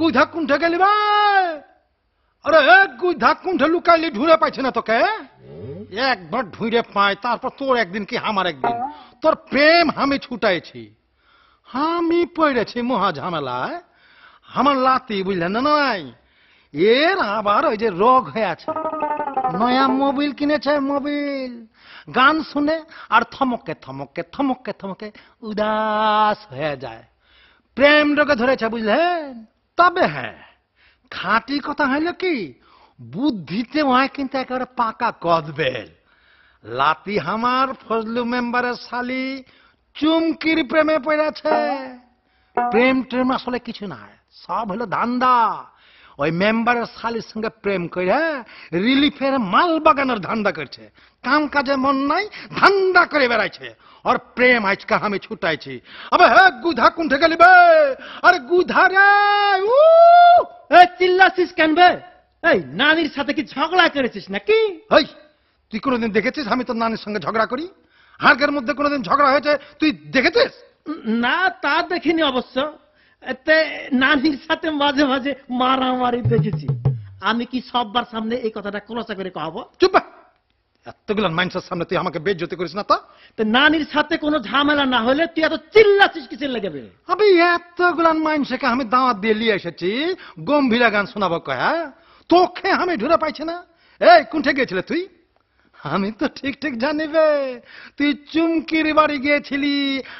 গুধা কুণ্ঠে গেলি ভাই? আরে এক গুধা কুণ্ঠে লুকাইলি ঢুঁড়ে পাইছে না তোকে? একবার ঢুঁড়ে পাই, তারপর তোর একদিন কি আমার একদিন। তোর প্রেম আমি ছুটাইছি, আমি পড়েছি মহা ঝামেলায়। আমার লাতি বুঝলেন না নাই, এর আবার ওই যে রোগ হয়ে আছে। নয়া মোবিল কিনেছে, মোবিল গান শুনে আর থমকে থমকে থমকে থমকে উদাস হয়ে যায়। প্রেম রোগে ধরেছে বুঝলেন। তবে হ্যাঁ, খাঁটি কথা হইল কি, বুদ্ধিতে হয় কিন্তু একেবারে পাকা কদবেল। লাতি আমার ফজলু মেম্বারের শালি চুমকির প্রেমে পড়েছে। প্রেম ট্রেম আসলে কিছু না, সব হলো ধান্দা। ওই মেম্বারের শালির সঙ্গে প্রেম করে রিলিফের মাল বাগানোর ধান্দা করছে। কাম কাজে মন নাই, ধান্দা করে বেড়াইছে। আর প্রেম আজকে আমি ছুটাইছি। আবে হে গুধা কুণ্ঠে গেলি বে? আরে গুধা রে, চিল্লাছিস কেন বে? এই নানির সাথে কি ঝগড়া করেছিস নাকি? এই তুই কোনোদিন দেখেছিস আমি তোর নানির সঙ্গে ঝগড়া করি? হাড়ের মধ্যে কোনোদিন ঝগড়া হয়েছে তুই দেখেছিস? না, তা দেখিনি অবশ্য। এতে নানির সাথে মাঝে মাঝে মারামারি দেখেছি। আমি কি সববার সামনে এই কথাটা খোলাসা করে কহাবো? চুপ! এতগুলো মানুষের সামনে তুই আমাকে বেইজ্জতি করিস না তো। নানির সাথে কোনো ঝামেলা না হলে তুই এত চিল্লাছিস কিসের লেগে? আমি এতগুলো মানুষকে আমি দাওয়াত দিয়ে নিয়ে এসেছি, গম্ভীরা গান শোনাবো কয়া, তোকে আমি ঢুরে পাইছি না। এই কোনঠে গিয়েছিলে তুই? আমি তো ঠিক ঠিক জানিবে, তুই চুমকির বাড়ি গিয়েছিলি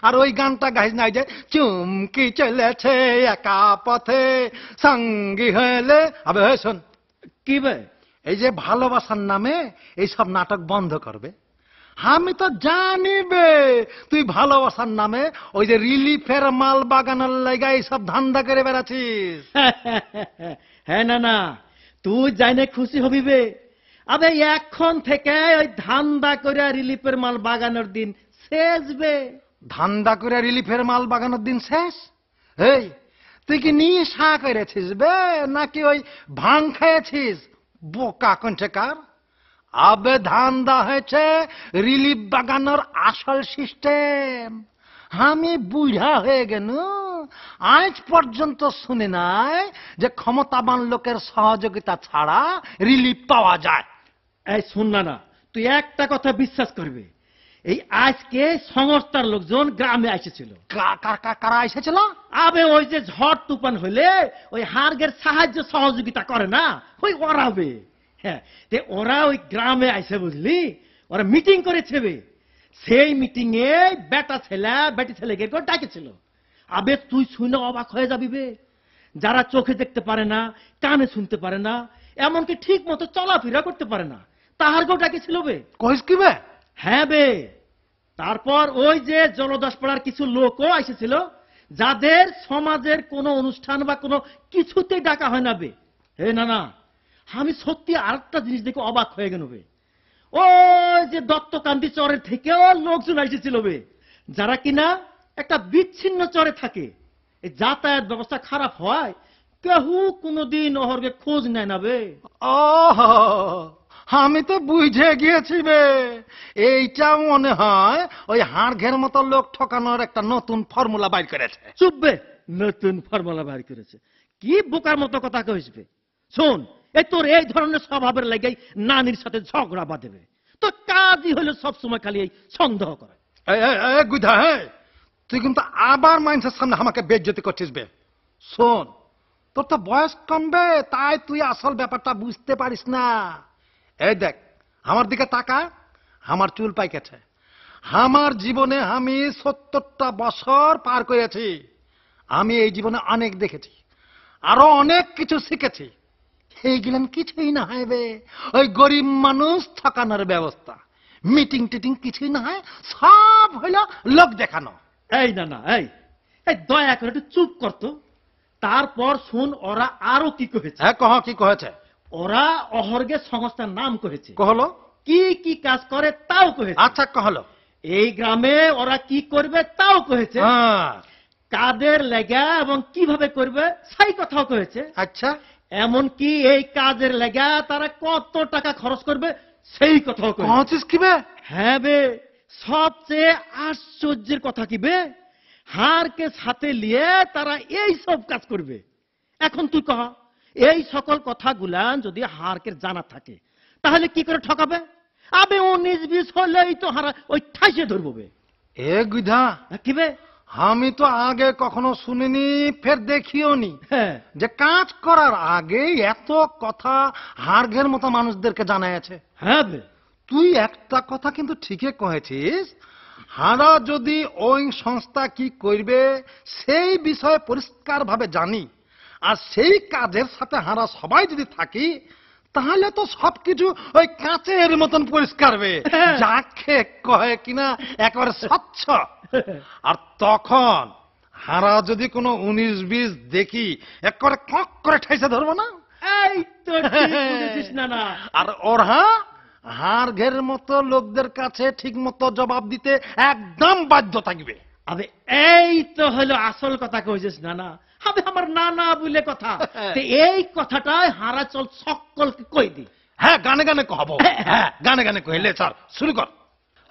আর ওই গানটা গাইস নাই যে, চুমকি চলেছে একা পথে সঙ্গী হলে। আবে শোন, কি বে? এই যে ভালোবাসার নামে এইসব নাটক বন্ধ করবে। আমি তো জানিবে তুই ভালোবাসার নামে ওই যে রিলিফের মাল বাগানের লাগা এইসব ধান্দা করে বেড়াচ্ছিস। হ্যাঁ না না, তুই জানে খুশি হবি বে। আবে এখন থেকে ওই ধান্দা করে রিলিফের মাল বাগানোর দিন শেষ বে। ধান্দা করে রিলিফের মাল বাগানোর দিন শেষ? এই তুই কি নিশা করেছিস বে, নাকি ওই ভাং খেয়েছিস? বোকা কোনঠেকার। আবে ধান্দা হয়েছে রিলিফ বাগানোর আসল সিস্টেম। আমি বুড়া হয়ে গেল, আজ পর্যন্ত শুনি নাই যে ক্ষমতাবান লোকের সহযোগিতা ছাড়া রিলিফ পাওয়া যায়। এই শুন না, তুই একটা কথা বিশ্বাস করবে, এই আজকে সংস্থার লোকজন গ্রামে এসেছিল। কারা এসেছিল? আবে ওই যে ঝড় তুফান হইলে ওই হার্গের সাহায্য সহযোগিতা করে না, ওই ওরাবে। হ্যাঁ, ওরা ওই গ্রামে আইসে বুঝলি, ওরা মিটিং করেছে বে। সেই মিটিং এ বেটা ছেলে বেটি ছেলেকে ডাকেছিল। আবে তুই শুনে অবাক হয়ে যাবি বে। যারা চোখে দেখতে পারে না, কানে শুনতে পারে না, এমনকি ঠিক মতো চলাফেরা করতে পারে না, তাহার কেউ ডাকেছিল বে। কইস কি বে? হ্যাঁ বে। তারপর ওই যে জলদাস পাড়ার কিছু লোকও এসেছিল, যাদের সমাজের কোনো অনুষ্ঠান বা কোনো কিছুতে ডাকা হয় না বে। হে না না, আমি সত্যি আরেকটা জিনিস দেখে অবাক হয়ে গেল বে। ওই যে দত্তকান্দি চরের থেকেও লোকজন এসেছিল বে, যারা কিনা একটা বিচ্ছিন্ন চরে থাকে। এই যাতায়াত ব্যবস্থা খারাপ হয়, কেহু কোনদিন অহরকে খোঁজ নেয় না বে। আমি তো বুঝে গিয়েছি বে, এইটা মনে হয় ওই হাড় ঘের মতো লোক ঠকানোর একটা নতুন ফর্মুলা বাইর করেছে। চুপ বে, নতুন ফর্মুলা বাইর করেছে? কি বোকার মতো কথা কইসবে। শোন, এই তোর এই ধরনের স্বভাবের লাগাই নানির সাথে ঝগড়া বাঁধবে। তোর কাজই হলো সবসময় খালি এই সন্দেহ করে। গুধা, তুই কিন্তু আবার মানুষের সামনে আমাকে বেইজ্জতি করছিস বে। শোন, তোর তো বয়স কমবে, তাই তুই আসল ব্যাপারটা বুঝতে পারিস না। এই দেখ, আমার দিকে তাকা, আমার চুল পাইকেছে। আমার জীবনে আমি 70টা বছর পার করেছি। আমি এই জীবনে অনেক দেখেছি, আরো অনেক কিছু শিখেছি। এইগুলান কিছুই না হয় বে, ওই গরিব মানুষ ঠকানোর ব্যবস্থা। মিটিং টিটিং কিছুই না হয়, সব হইল লোক দেখানো। এই না না, এই এই দয়া করে একটু চুপ করতো। তারপর শুন ওরা আরো কি কহেছে। হ্যাঁ, কহ কি কহেছে? ওরা অহর্গে সংস্থার নাম কহেছে, কহলো কি কি কাজ করে তাও কহেছে। আচ্ছা, কহলো এই গ্রামে ওরা কি করবে তাও কহেছে, হ্যাঁ। কাদের লেগা এবং কিভাবে করবে সেই কথাও কহেছে। আচ্ছা, এমনকি এই কাজের লেগা তারা কত টাকা খরচ করবে সেই কথাও কহেছে। কহছিস কি বে? হ্যাঁ বে, সবচেয়ে আশ্চর্যের কথা কি বে, হারকে সাথে নিয়ে তারা এই সব কাজ করবে। এখন তুই কহ, এই সকল কথাগুলা যদি হারকে জানা থাকে তাহলে কি করে ঠকাবে? আবে 19-20 হলেই তো হারা ওই ঠাইসে ধরবো বে। এ গুধা, কি বে? আমি তো আগে কখনো শুনিনি, ফের দেখিও নি হ্যাঁ, যে কাজ করার আগে এত কথা হাড়ঘের মতো মানুষদেরকে জানাই আছে। হ্যাঁ বে, তুই একটা কথা কিন্তু ঠিকই কহেছিস। হারা যদি ওই সংস্থা কি করবে সেই বিষয়ে পরিষ্কার ভাবে জানি, আর সেই কাজের সাথে হারা সবাই যদি থাকি, তাহলে তো সবকিছু ওই কাঁচের মতন পরিষ্কার হবে, যাকে কয় কিনা একেবারে স্বচ্ছ। আর তখন হারা যদি কোনো 19-20 দেখি, একেবারে কক করে ঠাইসে ধরবো না। এই তো ঠিক বুঝেছিস না না। আর ওরা হাড় ঘের মতো লোকদের কাছে ঠিক মতো জবাব দিতে একদম বাধ্য থাকবে। আবে এই তো হলো আসল কথা কইছিস না না। আবে আমার না না বলে কথা, তো এই কথাটাই হারা চল সকলকে কই দি। হ্যাঁ, গানে গানে কহবো। হ্যাঁ, গানে গানে কইলে স্যার শুরু কর।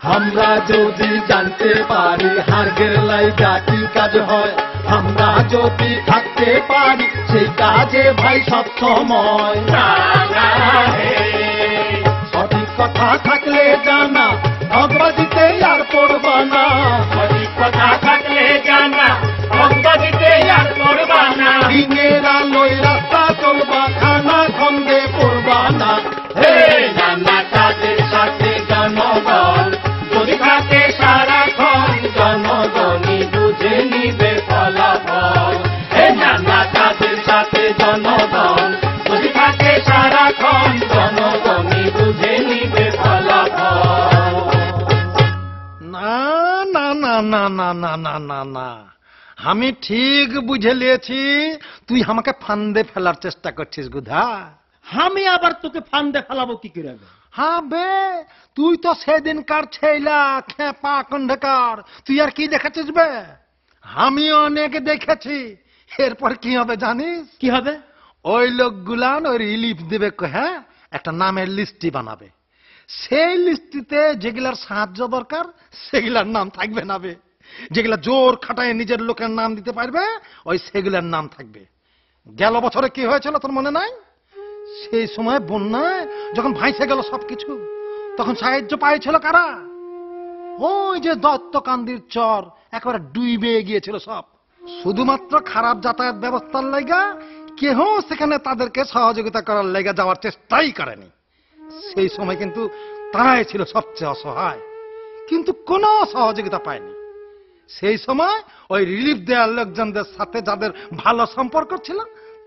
আমরা যদি জানতে পারি হাড়ের লাইগা কি কাজ হয়, আমরা যদি থাকতে পারি সেই কাজে ভাই সব সময়। সঠিক কথা থাকলে জানা, ভগবাদিতে আর পড়বা না। সঠিক কথা থাকলে জানা, ভগবাদিতে আর পড়বা না। দিনের আলোয় রাস্তা চলবা, খানা খন্দে পড়বা না। হে নানা, তাদের সাথে জনগণ যদি থাকে সারাক্ষণ, জনগণই বুঝে নিবে ফলাফল। হে নানা, তাদের সাথে জনগণ যদি থাকে সারাক্ষণ, জনগণই বুঝে নিবে ফলাফল। না না না না না না না না না, আমি ঠিক বুঝে লিয়েছি তুই আমাকে ফান্দে ফেলার চেষ্টা করছিস গুধা। আমি আবার তোকে ফান্দে ফেলাবো কি করে? হ্যাঁ বে, তুই তো সেদিনকার ছেলা খেপা কন্ডকার, তুই আর কি দেখাচ্ছিস বে? আমি অনেক দেখেছি। এরপর কি হবে জানিস? কি হবে? ওই লোকগুলান ওই রিলিফ দেবে, হ্যাঁ, একটা নামের লিস্টি বানাবে। সেই লিস্টিতে যেগুলার সাহায্য দরকার সেগুলার নাম থাকবে না বে। যেগুলা জোর খাটায় নিজের লোকের নাম দিতে পারবে, ওই সেগুলার নাম থাকবে। গেল বছরে কি হয়েছিল তোর মনে নাই? সেই সময় বন্যায় যখন ভাইসে গেল সবকিছু, তখন সাহায্য পাইছিল কারা? ওই যে দত্তকান্দির চর একেবারে ডুবে গিয়েছিল সব। শুধুমাত্র খারাপ যাতায়াত ব্যবস্থার লাইগা কেহ সেখানে তাদেরকে সহযোগিতা করার লাইগা যাওয়ার চেষ্টাই করেনি। সেই সময় কিন্তু তারাই ছিল সবচেয়ে অসহায়, কিন্তু কোনো সহযোগিতা পায়নি। সেই সময় ওই রিলিফ দেওয়ার লোকজনদের সাথে যাদের ভালো সম্পর্ক ছিল,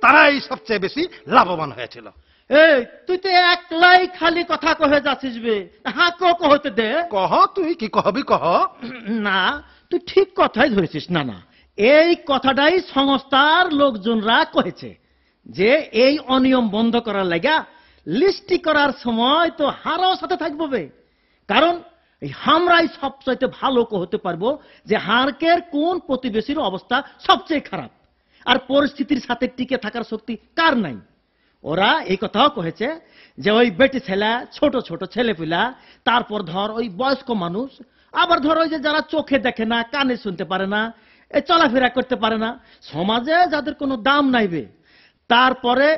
তারাই সবচেয়ে বেশি লাভবান হয়েছিল। এই তুই তো একলাই খালি কথা কহে যাচ্ছিস বে, হ্যাঁ কহতে দে। কহ, তুই কি কহবি কহ। না, তুই ঠিক কথাই ধরেছিস। না না, এই কথাটাই সংস্থার লোকজনরা কহেছে যে এই অনিয়ম বন্ধ করার লাগা লিস্টি করার সময় তো হারাও সাথে থাকবো বে। কারণ এই আমরাই সবচাইতে ভালো হতে পারবো যে হারকের কোন প্রতিবেশীর অবস্থা সবচেয়ে খারাপ। আর পরিস্থিতির সাথে টিকে থাকার শক্তি কার নাই? ওরা এই কথাও কহেছে যে ওই বেটি ছেলে, ছোট ছোট ছেলেপিলা, তারপর ধর ওই বয়স্ক মানুষ, আবার ধর ওই যে যারা চোখে দেখে না, কানে শুনতে পারে না, এ চলাফেরা করতে পারে না, সমাজে যাদের কোনো দাম নাইবে, তারপরে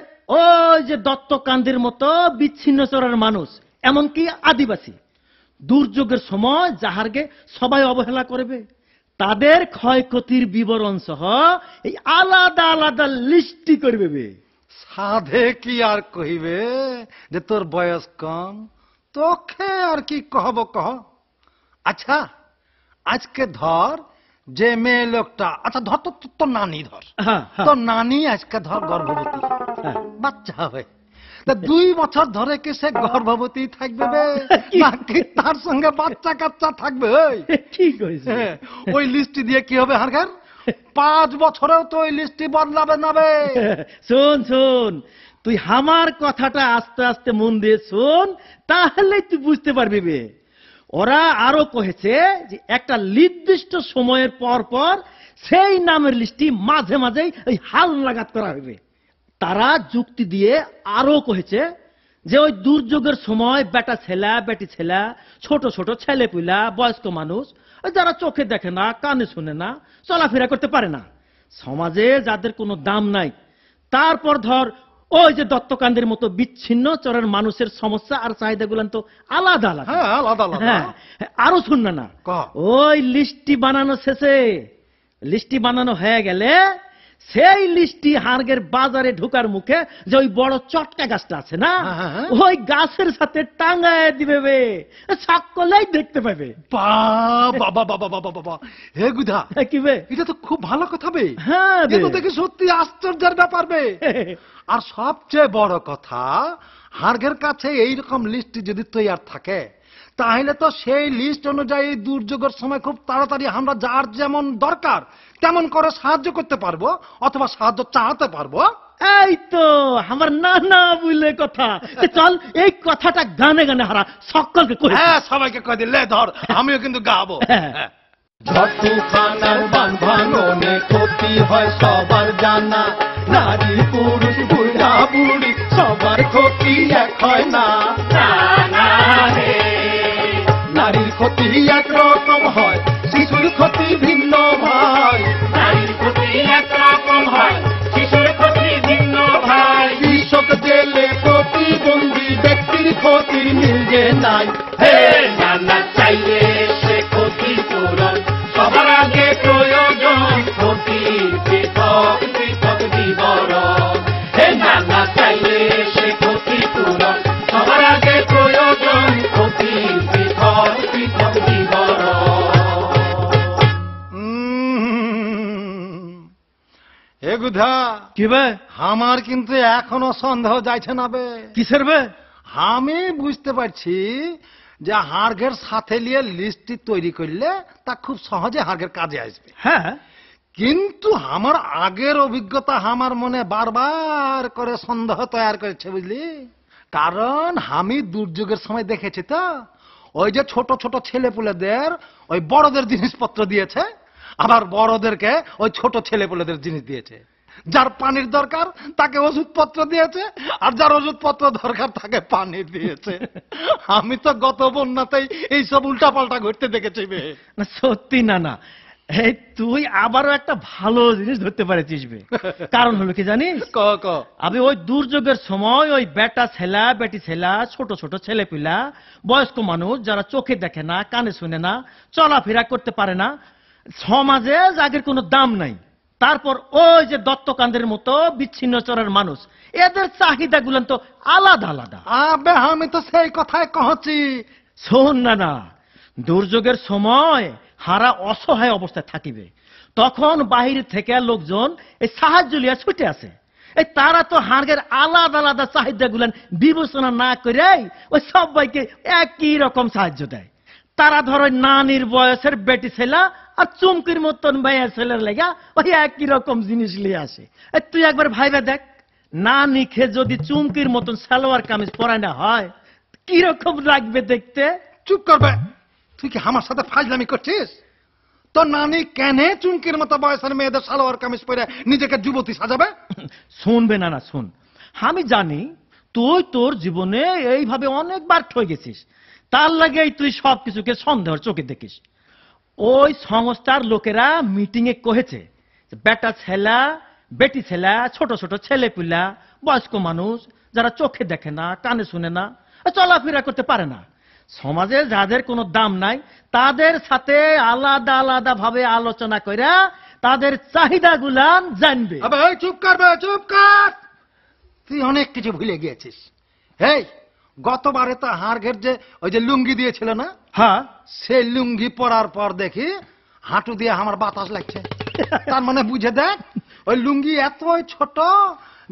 ওই যে দত্তকান্দির মতো বিচ্ছিন্ন চরের মানুষ, এমনকি আদিবাসী, দুর্যোগের সময় যাহারকে সবাই অবহেলা করবে, তাদের ক্ষয়ক্ষতির বিবরণ সহ এই আলাদা আলাদা লিস্টি করবে। সাধে কি আর কহিবে যে তোর বয়স কম, তোকে আর কি কহব কহ। আচ্ছা আজকে ধর যে মেয়ে লোকটা, আচ্ছা ধর তোর নানি, ধর তোর নানি আজকে ধর গর্ভবতী, বাচ্চা হবে, তা 2 বছর ধরে কি সে গর্ভবতী থাকবে বে, নাকি তার সঙ্গে বাচ্চা কাচ্চা থাকবে? ঠিক হয়েছে। ওই লিস্টি দিয়ে কি হবে হারকার? 5 বছরেও তো ওই লিস্টি বদলাবে না বে। শোন শোন, তুই আমার কথাটা আস্তে আস্তে মন দিয়ে শোন, তাহলে তুই বুঝতে পারবি বে। ওরা আরো কহেছে যে একটা নির্দিষ্ট সময়ের পর পর সেই নামের লিস্টি মাঝে মাঝেই ওই হাল লাগাত করা হবে। তারা যুক্তি দিয়ে আরো কহেছে যে ওই দুর্যোগের সময় বেটা ছেলা, বেটি ছেলা, ছোট ছোট ছেলেপুলা, বয়স্ক মানুষ, যারা চোখে দেখে না, কানে শুনে না, চলাফেরা করতে পারে না, সমাজে যাদের কোনো দাম নাই, তারপর ধর ওই যে দত্তকান্দের মতো বিচ্ছিন্ন চরের মানুষের সমস্যা আর চাহিদাগুলো তো আলাদা আলাদা। হ্যাঁ আলাদা আলাদা। হ্যাঁ, আরো শুন না, ওই লিস্টি বানানো শেষে, লিস্টি বানানো হয়ে গেলে সেই লিস্টি হারগের বাজারে ঢোকার মুখে যে ওই বড় চটকা গাছটা আছে না, ওই গাছের সাথে টাঙ্গায় দিবে বে, সকলেই দেখতে পাবে। বাবা বাবা বাবা বাবা, হে গুধা, কি বে, এটা তো খুব ভালো কথা বে। হ্যাঁ, এটা দেখি সত্যি আশ্চর্যের ব্যাপার বে। আর সবচেয়ে বড় কথা, হারগের কাছে এইরকম লিস্ট যদি তৈরি থাকে, তাহলে তো সেই লিস্ট অনুযায়ী দুর্যোগের সময় খুব তাড়াতাড়ি আমরা যার যেমন দরকার তেমন করে সাহায্য করতে পারবো, অথবা সাহায্য চাইতে পারবো। এই তো আমার নানা বলে কথা। চল এই কথাটা গানে গানে হারা সকলকে কই। হ্যাঁ সবাইকে কই দিলে ধর, আমিও কিন্তু গাবো। ঝড় তুফান আর বান ভাঙনে ক্ষতি হয় সবার জানা, নারী পুরুষ বুড়া বুড়ি সবার ক্ষতি এক হয় না। নারীর ক্ষতি একরকম হয়, শিশুর ক্ষতি ভিন্ন ভাই। নারীর ক্ষতি একরকম হয়, শিশুর ক্ষতি ভিন্ন ভাই। কৃষক জেলে প্রতিবন্ধী ব্যক্তির ক্ষতির মিল যে নাই। হে নানা চাইলে সে ক্ষতি পূরণ সবার আগে প্রয়োজন, ক্ষতির পৃথক পৃথক বিবরণ। হে নানা চাইলে সে ক্ষতি পূরণ সবার আগে প্রয়োজন, ক্ষতির পৃথক পৃথক বিবরণ। হে গুধা, কি বে, আমার কিন্তু এখনো সন্দেহ যাইছে না বে। কিসের বে? আমি বুঝতে পারছি যে হার্গের সাথে নিয়ে লিস্টটি তৈরি করলে তা খুব সহজে হার্গের কাজে আসবে। হ্যাঁ, কিন্তু আমার আগের অভিজ্ঞতা আমার মনে বারবার করে সন্দেহ তৈরি করেছে, বুঝলি? কারণ আমি দুর্যোগের সময় দেখেছি তো, ওই যে ছোট ছোট ছেলেপুলেদের ওই বড়দের জিনিসপত্র দিয়েছে, আবার বড়দেরকে ওই ছোট ছেলেপুলেদের জিনিস দিয়েছে। যার পানির দরকার তাকে ওষুধপত্র দিয়েছে, আর যার ওষুধপত্র দরকার তাকে পানি দিয়েছে। আমি তো গত বন্যাতেই এইসব উল্টাপাল্টা ঘটতে দেখেছি বে। না সত্যি না, এই তুই আবারও একটা ভালো জিনিস ধরতে পারছিস বে। কারণ হলো কি জানিস, আমি ওই দুর্যোগের সময় ওই বেটা ছেলা, বেটি ছেলা, ছোট ছোট ছেলেপিলা, বয়স্ক মানুষ যারা চোখে দেখে না, কানে শুনে না, চলাফেরা করতে পারে না, সমাজে যাদের কোনো দাম নাই, তারপর ওই যে দত্তকান্দের মতো বিচ্ছিন্ন চরের মানুষ, এদের চাহিদাগুলো তো আলাদা আলাদা। আবে আমি তো সেই কথাই কহছি। শোন না, দুর্যোগের সময় হারা অসহায় অবস্থায় থাকিবে, তখন বাহির থেকে লোকজন এই সাহায্য লিয়া ছুটে আসে। এই তারা তো হাড়ের আলাদা আলাদা চাহিদাগুলো বিবেচনা না করে ওই সবাইকে একই রকম সাহায্য দেয়। তারা ধরো নানির বয়সের বেটি ছেলা আর চুমকির মতন ভাইয়া ছেলের লেগা ওই একই রকম জিনিস নিয়ে আসে। তুই একবার ভাইবা দেখ, নানিকে যদি চুমকির মতন সালোয়ার কামিজ পরায় না হয় কিরকম লাগবে দেখতে? চুপ করবে, তুই কি আমার সাথে ফাজলামি করছিস? তোর নানি কেনে চুমকির মতো বয়সের মেয়েদের সালোয়ার কামিজ পরে নিজেকে যুবতী সাজাবে? শুনবে না, শুন, আমি জানি তুই তোর জীবনে এইভাবে অনেকবার ঠকে গেছিস, তার লাগেই তুই সবকিছুকে সন্দেহের চোখে দেখিস। ওই সংস্থার লোকেরা মিটিং এ কহেছে বেটা ছেলা, বেটি ছেলা, ছোট ছোট ছেলে পিলা, বয়স্ক মানুষ যারা চোখে দেখে না, কানে শুনে না, চলাফেরা করতে পারে না, সমাজে যাদের কোনো দাম নাই, তাদের সাথে আলাদা আলাদা ভাবে আলোচনা কইরা তাদের চাহিদাগুলা জানবে। আবে এই চুপ কর বে, চুপ কর। তুই অনেক কিছু ভুলে গিয়েছিস। এই গতবারে তো হাড়ঘের যে ওই যে লুঙ্গি দিয়েছিল না, হ্যাঁ, সেই লুঙ্গি পরার পর দেখি হাঁটু দিয়ে আমার বাতাস লাগছে। তার মানে বুঝে দেখ, ওই লুঙ্গি এতই ছোট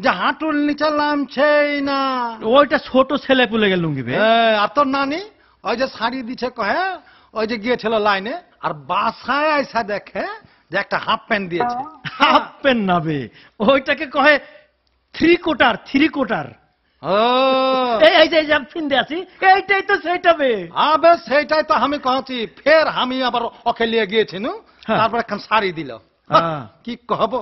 যে হাঁটুর নিচে নামছেই না। ওইটা ছোট ছেলে পুলে গেল লুঙ্গি বে। আর তোর নানি ওই যে শাড়ি দিছে কহে, ওই যে গিয়েছিল লাইনে, আর বাসায় আইসা দেখে যে একটা হাফ প্যান্ট দিয়েছে। হাফ প্যান্ট না বে, ওইটাকে কহে থ্রি কোটার। ও এই যে ফিন্দে আছি, এইটাই তো সেইটা বে। আবে সেইটাই তো আমি কহছি। ফের আমি আবার ওকে নিয়ে গিয়েছি নু, হ্যাঁ। তারপর এখন শাড়ি দিল। হ্যাঁ। কি কহব,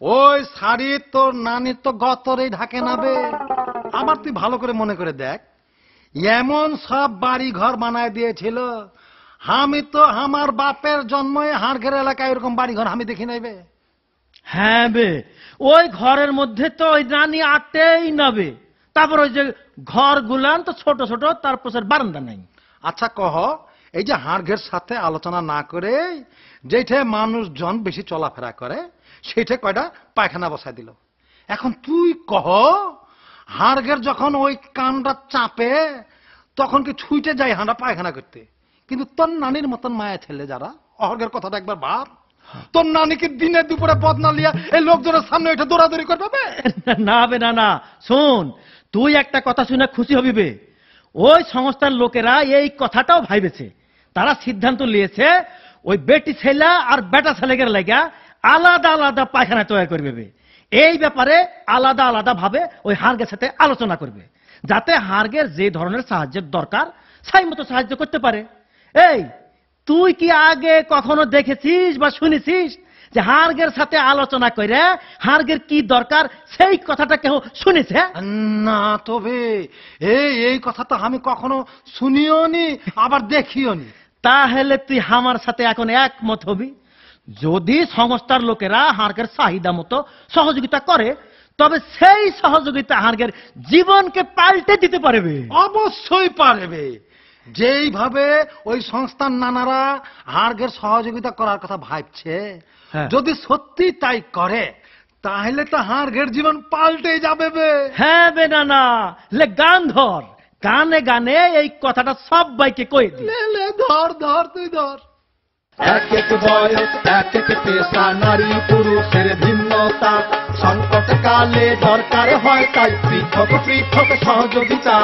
ওই শাড়ি তোর নানির তো গতরেই ঢাকে নাবে। আবার তুই ভালো করে মনে করে দেখ, এমন সব বাড়ি ঘর বানায় দিয়েছিল, আমি তো আমার বাপের জন্মে হাড়ঘের এলাকায় এরকম বাড়ি ঘর আমি দেখি নাইবে। হ্যাঁ বে, ওই ঘরের মধ্যে তো ওই রানী আটতেই নাবে। তারপর ওই যে ঘর গুলান তো ছোট ছোট, তারপর বারান্দা নাই। আচ্ছা কহ, এই যে হাড়ঘের সাথে আলোচনা না করে যেটা মানুষজন বেশি চলাফেরা করে সেটা কয়টা পায়খানা বসায় দিল। এখন তুই কহ, হাড়ঘের যখন ওই কানটা চাপে তখন কি ছুটে যায় হাঁড়া পায়খানা করতে? কিন্তু তোর নানির মতন মায়া ছেলে যারা, অহর্গের কথাটা একবার ভাব। তোর নানিকে দিনে দুপুরে বদনা লিয়া এই লোকজনের সামনে এটা দৌড়াদৌড়ি করবে? না বে, না, শোন, তুই একটা কথা শুনে খুশি হবি বে। ওই সংস্থার লোকেরা এই কথাটাও ভাইবেছে, তারা সিদ্ধান্ত নিয়েছে ওই বেটি ছেলে আর বেটা ছেলেদের লাগা আলাদা আলাদা পায়খানা তৈরি করবে বে। এই ব্যাপারে আলাদা আলাদা ভাবে ওই হাড়গের সাথে আলোচনা করবে, যাতে হাড়গের যে ধরনের সাহায্যের দরকার সেই মতো সাহায্য করতে পারে। এই তুই কি আগে কখনো দেখেছিস বা শুনেছিস যে হাড়গের সাথে আলোচনা করে হাড়গের কি দরকার সেই কথাটা কেউ শুনেছে? না তবে এই কথা তো আমি কখনো শুনিও নি, আবার দেখিও নি। তাহলে তুই আমার সাথে এখন একমত হবি, যদি সংস্থার লোকেরা হাড়গের চাহিদা মতো সহযোগিতা করে, তবে সেই সহযোগিতা হাড়গের জীবনকে পাল্টে দিতে পারবে। অবশ্যই পারবে। যেইভাবে ওই সংস্থার নানারা হাড়গের সহযোগিতা করার কথা ভাবছে, হ্যাঁ। যদি সত্যি তাই করে তাহলে তো হাড়গের জীবন পাল্টে যাবে বে। হ্যাঁ বে, না লে গান ধর, গানে গানে এই কথাটা সবাইকে কই দি। লে ধর তুই ধর। এক এক বয়স এক এক পেশা, নারী পুরুষের ভিন্নতা, সংকট কালে দরকার হয় তাই পৃথক পৃথক সহযোগিতা।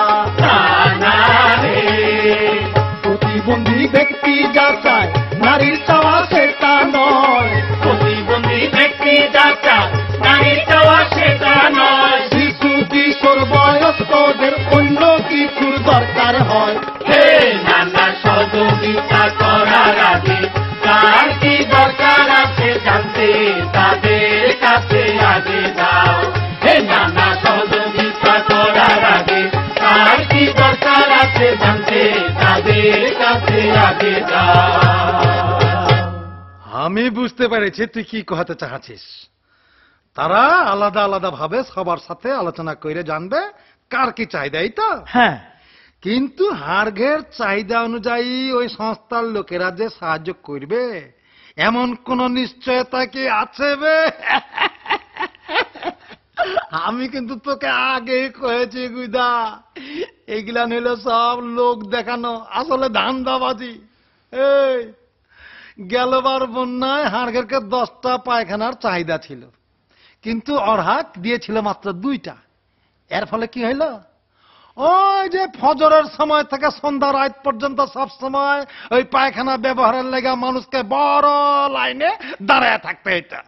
প্রতিবন্ধী ব্যক্তি যা চায় নারীর চাওয়া সেটা নয়, প্রতিবন্ধী ব্যক্তি যা চায় নারীর চাওয়া সেটা নয়। শিশু কিশোর বয়স্কদের অন্য কিছুর দরকার হয়। হে নানা, সহযোগিতা করার আগে কার কি দরকার আছে জানতে তাদের কাছে আগে যাও। হে নানা, সহযোগিতা করার আগে কার কি দরকার আছে জানতে তাদের কাছে আগে যাও। আমি বুঝতে পেরেছি তুই কি कहতে চাচ্ছিস। তারা আলাদা আলাদা ভাবে সবার সাথে আলোচনা করে জানবে কার কি চাহিদা, এই তো? হ্যাঁ, কিন্তু হাড়ঘের চাহিদা অনুযায়ী ওই সংস্থার লোকেরা যে সাহায্য করবে এমন কোন নিশ্চয়তা কি আছে বে? আমি কিন্তু তোকে আগেই কয়েছি গুদা, এগুলা নিল সব লোক দেখানো, আসলে ধান্দাবাজি। এই গেলবার বন্যায় হাড়ঘেরকে 10টা পায়খানার চাহিদা ছিল, কিন্তু অরহাক দিয়েছিল মাত্র 2টা। এর ফলে কি হইল, ওই যে ফজরের সময় থেকে সন্ধ্যা রাত পর্যন্ত সব সময় ওই পায়খানা ব্যবহারের লেগে মানুষকে বড় লাইনে দাঁড়ায় থাকতে এটা।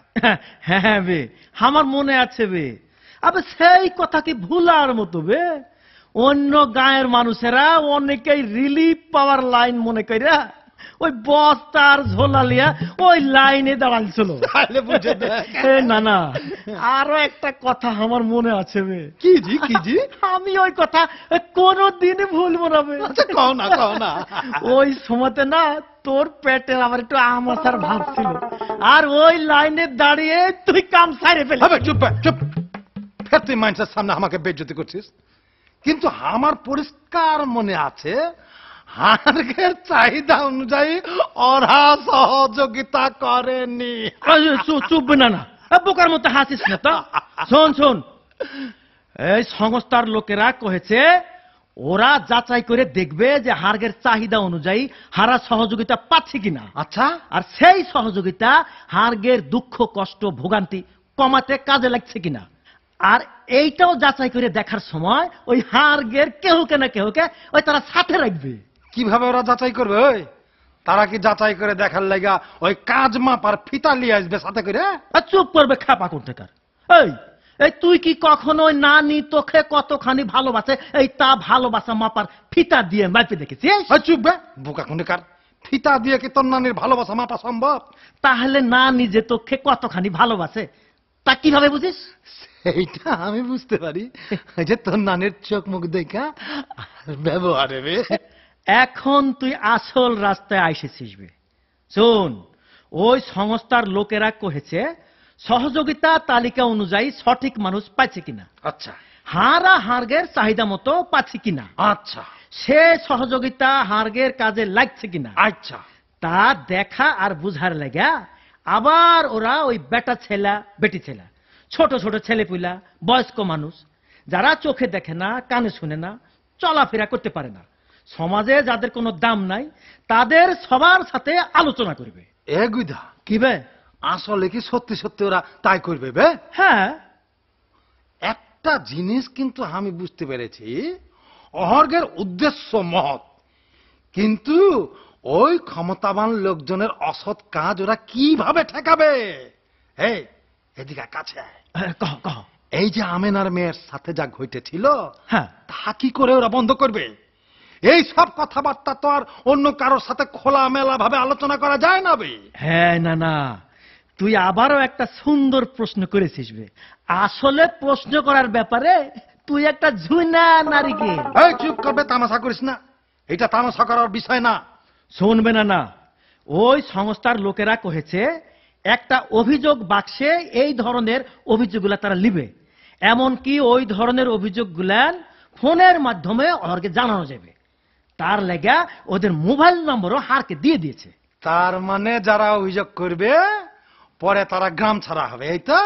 হ্যাঁ বে, আমার মনে আছে বে। আবে সেই কথা কি ভুলার মতো বে? অন্য গায়ের মানুষেরা অনেকেই রিলিফ পাওয়ার লাইন মনে কইরা ওই বস্তার ঝোলা লিয়া ওই লাইনে দাঁড়াইছিল। তাহলে বুঝে দেখ। না না, আরো একটা কথা আমার মনে আছে বে। কি জি কি জি? আমি ওই কথা কোনোদিনই ভুলবো না বে। আচ্ছা কও না কও না। ওই সময়তে না তোর পেটে আবার একটু আমাশার ভাব ছিল, আর ওই লাইনে দাঁড়িয়ে তুই কাম সাইরে ফেলে। হবে চুপ চুপ, ফের তুই মানুষের সামনে আমাকে বেইজ্জতি করছিস। কিন্তু আমার পরিষ্কার মনে আছে হার্গের চাহিদা অনুযায়ী ওরা সহযোগিতা করেনি। চুপ না না, বোকার মতো হাসিস না তো। শোন শোন, এই সংস্থার লোকেরা কহেছে ওরা যাচাই করে দেখবে যে হার্গের চাহিদা অনুযায়ী হারা সহযোগিতা পাচ্ছে কিনা। আচ্ছা, আর সেই সহযোগিতা হার্গের দুঃখ কষ্ট ভোগান্তি কমাতে কাজে লাগছে কিনা। আর এইটাও যাচাই করে দেখার সময় ওই হার্গের কেউকে না কেউকে ওই তারা সাথে রাখবে। কিভাবে ওরা যাচাই করবে? ওই তারা কি যাচাই করে দেখার লাগা ওই কাজ মাপার ফিতা নিয়ে আসবে সাথে করে? আর চুপ করবে খাপা কোনটাকার। এই এই তুই কি কখনো নানি তোকে কতখানি ভালোবাসে এই তা ভালোবাসা মাপার ফিতা দিয়ে মাপে দেখেছিস? ওই চুপ বে বোকা কোনকার, ফিতা দিয়ে কি তোর নানির ভালোবাসা মাপা সম্ভব? তাহলে না নিজে তোকে কতখানি ভালোবাসে তা কিভাবে বুঝিস? এইটা আমি বুঝতে পারি এই যে তোর নানির চোখ মুখ দেখা ব্যবহারে বে। এখন তুই আসল রাস্তায় আইসেছিস বে। শোন, ওই সংস্থার লোকেরা কহেছে সহযোগিতা তালিকা অনুযায়ী সঠিক মানুষ পাচ্ছে কিনা, আচ্ছা হারা হার্গের চাহিদা মতো পাচ্ছে কিনা, আচ্ছা সে সহযোগিতা হার্গের কাজে লাগছে কিনা আচ্ছা তা দেখা আর বুঝার লাগা আবার ওরা ওই বেটা ছেলা বেটি ছেলা ছোট ছোট ছেলে পুলা বয়স্ক মানুষ যারা চোখে দেখে না কানে শুনে না চলাফেরা করতে পারে না, সমাজে যাদের কোনো দাম নাই তাদের সবার সাথে আলোচনা করবে। এ গুইধা, কি বে? আসলে কি সত্যি সত্যি ওরা তাই করবে বে? হ্যাঁ, একটা জিনিস কিন্তু আমি বুঝতে পেরেছি, অহর্গের উদ্দেশ্য মহৎ, কিন্তু ওই ক্ষমতাবান লোকজনের অসৎ কাজ ওরা কিভাবে ঠেকাবে? এই এদিকে কাছে আয়। কহ কহ। এই যে আমেনার মেয়ের সাথে যা ঘটেছিল হ্যাঁ, তা কি করে ওরা বন্ধ করবে? এই সব কথাবার্তা তো আর অন্য কারোর সাথে খোলামেলা ভাবে আলোচনা করা যায় না বে। হ্যাঁ, না না, তুই আবারও একটা সুন্দর প্রশ্ন করেছিস বে। আসলে প্রশ্ন করার ব্যাপারে তুই একটা ঝুনা নারীকে। এই চুপ করবে, তামাশা করিস না, এটা তামাশা করার বিষয় না। শুনবে না না, ওই সংস্থার লোকেরা কহেছে একটা অভিযোগ বাক্সে এই ধরনের অভিযোগগুলা তারা লিবে, এমনকি ওই ধরনের অভিযোগগুলা ফোনের মাধ্যমে ওদেরকে জানানো যাবে। তার লেগা ওদের মোবাইল নম্বরও হারকে দিয়ে দিয়েছে। তার মানে যারা অভিযোগ করবে পরে তারা গ্রাম ছাড়া হবে, এই তো?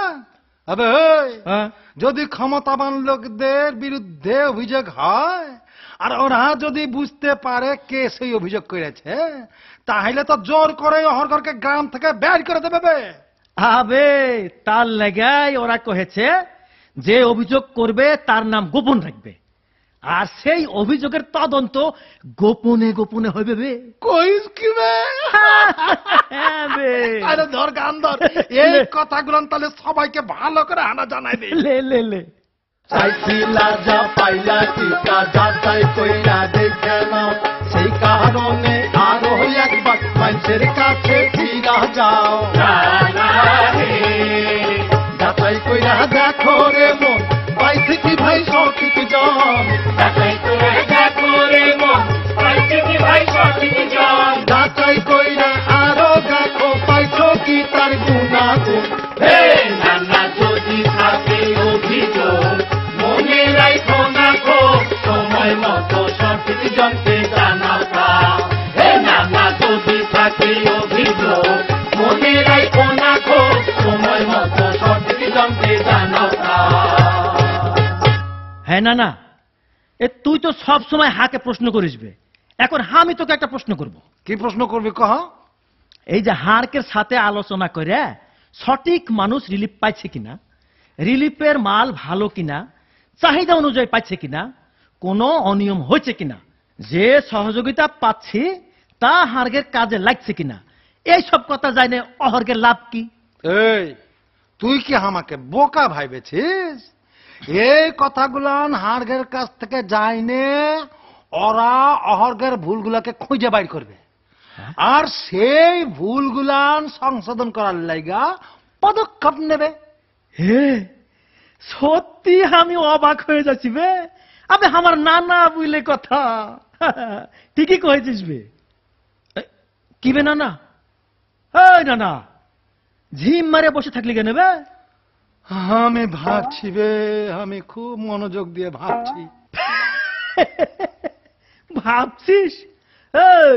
আবে ওই, হ্যাঁ? যদি ক্ষমতাবান লোকদের বিরুদ্ধে অভিযোগ হয় আর ওরা যদি বুঝতে পারে কে সেই অভিযোগ করেছে, তাহলে তো জোর করে অহরগরকে গ্রাম থেকে বের করে দেবে বে। আবে তার লেগাই ওরা কহেছে যে অভিযোগ করবে তার নাম গোপন রাখবে, আর সেই অভিযোগের তদন্ত গোপনে গোপনে হবে বে। কইস কি বে? হ্যাঁ বে। আরে ধর গান ধর, এই কথাগুলো তাহলে সবাইকে ভালো করে আনা জানাই দে। লে লে লে। চাইছিলা যা পাইলা টিকা যাচাই কইরা দেখে নাও, সেই কারণে আরো একবার মানুষের কাছে ফিরা যাও। যাচাই কইরা দেখো রে মন, পাইছে কি ভাই সঠিক জন। যাচাই করে দেখো রে মন, পাইছে কি ভাই সঠিক জন। যাচাই কইরা আরো দেখো পাইছো কি তার গুণাগুণ। হে নানা যদি থাকে অভিযোগ, মনে রাখো না খো, সময় মতো সঠিক জনকে জানাও তা। হে নানা যদি থাকে অভিযোগ, মনে রাখো না খো, সময় মতো সঠিক জনকে জানাও তা। হ্যাঁ না না, এ তুই তো সব সময় হাকে প্রশ্ন করিস বে। এখন আমি তোকে একটা প্রশ্ন করব। কি প্রশ্ন করবি কহ? এই যে হারকের সাথে আলোচনা করে সঠিক মানুষ রিলিফ পাইছে কিনা, রিলিফের মাল ভালো কিনা, চাহিদা অনুযায়ী পাচ্ছে কিনা, কোনো অনিয়ম হয়েছে কিনা, যে সহযোগিতা পাচ্ছি তা হার্গের কাজে লাগছে কিনা, এই সব কথা জানে অহর্গের লাভ কি? এই তুই কি আমাকে বোকা ভাইবেছিস? এই কথাগুলো হার্গের কাছ থেকে যায়নে, ওরা অহর্গের ভুলগুলাকে খুঁজে বাইর করবে, আর সেই ভুলগুলান সংশোধন করার লাইগা পদক্ষেপ নেবে। হে সত্যি আমি অবাক হয়ে যাচ্ছি বে, আবে আমার নানা বুঝলে কথা। ঠিকই কয়েছিস বে। কি বে নানা? এই নানা, ঝিম মারে বসে থাকলি কেন বে? আমি ভাবছি বে, আমি খুব মনোযোগ দিয়ে ভাবছি। ভাবছিস? এই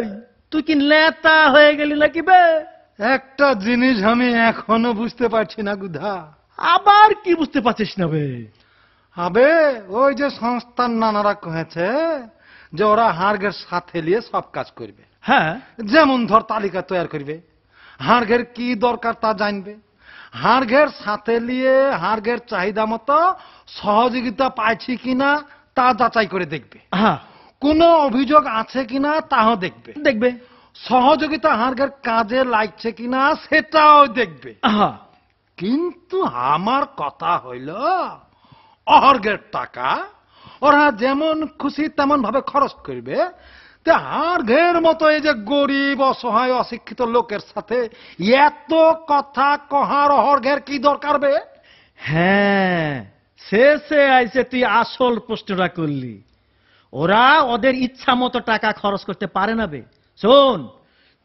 তুই কি নেতা হয়ে গেলি নাকি বে? একটা জিনিস আমি এখনো বুঝতে পারছি না গুধা। আবার কি বুঝতে পারছিস না বে? আবে ওই যে সংস্থার নানারা কহেছে যে ওরা হার্গের সাথে নিয়ে সব কাজ করবে। হ্যাঁ, যেমন ধর তালিকা তৈরি করবে, হার্গের কি দরকার তা জানবে, হার্গের সাথে নিয়ে হার্গের চাহিদা মতো সহযোগিতা পাইছি কিনা তা যাচাই করে দেখবে, হ্যাঁ কোনো অভিযোগ আছে কিনা তাও দেখবে, দেখবে, সহযোগিতা হার্গের কাজে লাগছে কিনা সেটাও দেখবে। হ্যাঁ কিন্তু আমার কথা হইল অহর্গের টাকা ওরা যেমন খুশি তেমন ভাবে খরচ করবে, তে হার্গের মতো এই যে গরিব অসহায় অশিক্ষিত লোকের সাথে এত কথা কহার অহর্গের কি দরকার বে? হ্যাঁ, শেষে আইসে তুই আসল প্রশ্নটা করলি। ওরা ওদের ইচ্ছা মতো টাকা খরচ করতে পারে না বে। শোন,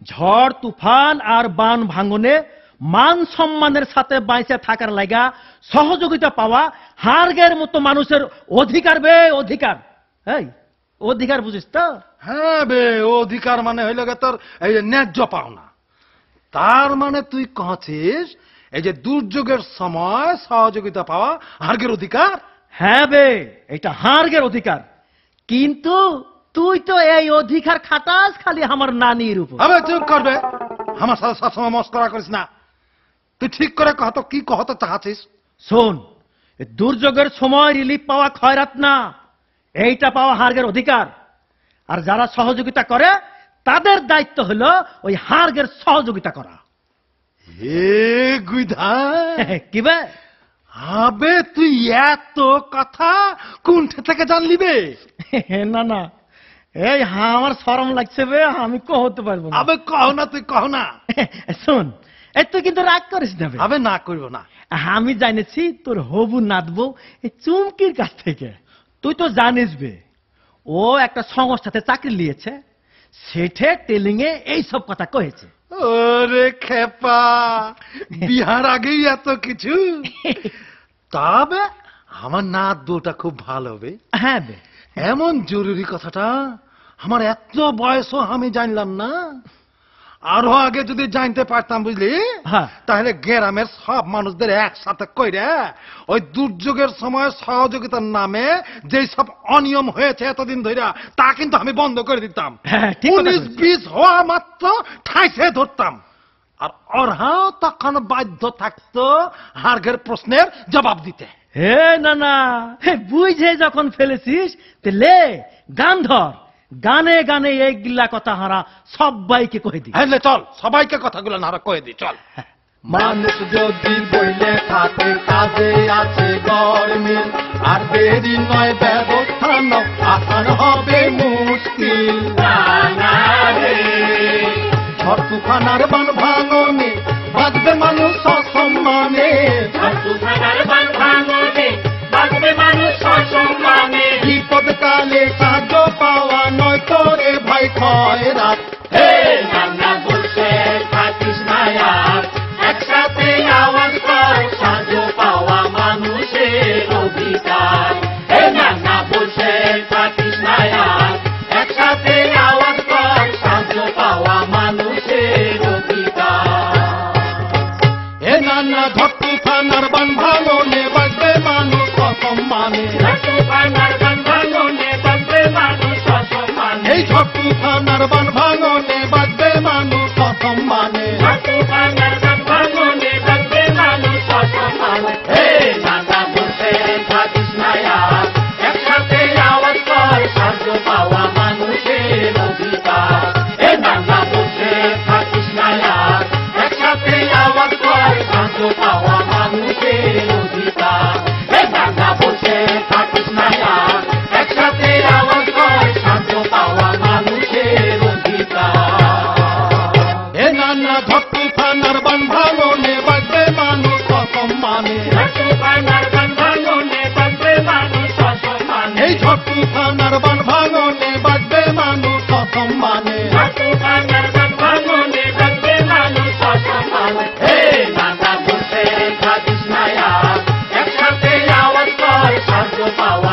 ঝড় তুফান আর বান ভাঙনে মান সম্মানের সাথে বাইচে থাকার লাগা সহযোগিতা পাওয়া হার্গের মতো মানুষের অধিকার বে, অধিকার। এই অধিকার বুঝিস তো? হ্যাঁ বে, অধিকার মানে হইল গে তোর এই যে ন্যায্য পাওনা। তার মানে তুই কহছিস এই যে দুর্যোগের সময় সহযোগিতা পাওয়া হার্গের অধিকার? হ্যাঁ বে, এটা হার্গের অধিকার। কিন্তু তুই তো এই অধিকার খাটাস খালি আমার নানির উপর। আবে চুপ করবে, আমার সাথে সবসময় মস্করা করিস না। তুই ঠিক করে কহতো কি কহতে চাচ্ছিস? শোন, এই দুর্যোগের সময় রিলিফ পাওয়া খয়রাত না, এইটা পাওয়া হার্গের অধিকার। আর যারা সহযোগিতা করে তাদের দায়িত্ব হলো ওই হার্গের সহযোগিতা করা। হে গুধা, কি বে? আবে তুই এত কথা কোনটা থেকে জানলি বে? না না, এই আমার শরম লাগছে বে, আমি কহতে পারবো না। আবে কহ না, তুই কহ না। শোন, এই তুই কিন্তু রাগ করিস না বে। আবে না করবো না। আমি জানেছি তোর হবু নাতবো এই চুমকির কাছ থেকে। তুই তো জানিস বে, ও একটা সংস্থাতে চাকরি নিয়েছে, সেঠে টেলিং এ এইসব কথা কয়েছে। ওরে খেপা, বিহার আগেই এত কিছু? তবে আমার নাত বউটা খুব ভালো বে। হ্যাঁ বে, এমন জরুরি কথাটা আমার এত বয়সও আমি জানলাম না। আরো আগে যদি জানতে পারতাম বুঝলি, হ্যাঁ। তাহলে গ্রামের সব মানুষদের একসাথে কইরে ওই দুর্যোগের সময় সহযোগিতার নামে যে সব অনিয়ম হয়েছে এতদিন ধরে তা কিন্তু আমি বন্ধ করে দিতাম। হ্যাঁ, ঠিক কথা 19-20 হওয়া মাত্র ঠাইসে ধরতাম। আর ওরাও তখন বাধ্য থাকতো হার্গের প্রশ্নের জবাব দিতে। হে না না, বুঝে যখন ফেলেছিস লে গান ধর, গানে গানে এইগুলা কথা হারা সবাইকে কয়ে দি। হ্যাঁ চল, সবাইকে কথাগুলো না কয়ে দি, চল। মানুষ যদি বইলে থাকে কাজে আছে গরমিল, আর দেরি নয় ব্যবস্থা নাও, আসান হবে মুশকিল। ঝড় তুফান আর বান ভাঙনে বাঁচবে মানুষ সসম্মানে, বিপদ কালে সাহায্য পাওয়া নয় তোরে ভাই খয়রাত। হে নানা বসে থাকিস না আর, একসাথে আওয়াজ কর, সাহায্য পাওয়া মানুষের অধিকার। হে নানা বসে থাকিস না আর, একসাথে আওয়াজ কর, সাহায্য পাওয়া মানুষের অধিকার। হে নানা ঝড় তুফান আর বান ভাঙনে বাঁচবে মানুষ সসম্মানে, এই ঝড় তুফান আর বান ভাঙনে বাঁচবে মানুষ সসম্মানে। হে নানা বসে থাকিস না আর, একসাথে আওয়াজ কর, সাহায্য পাওয়া মানুষের অধিকার। হে নানা বসে থাকিস না আর, একসাথে আওয়াজ কর, সাহায্য পাওয়া মানুষের অধিকার। হে নানা বসে থাকিস না আর, একসাথে আওয়াজ কর, সাহায্য পাওয়া মানুষের অধিকার। ঝড় তুফানার বান ভাঙনে বাজবে মানুষ অসম্মানে তুফানের গান ভাঙনে বাজবে মানুষ অসম্মানে। হে নানা বসে থাকিস না আর, একসাথে আওয়াজ কর সাহায্য পাওয়া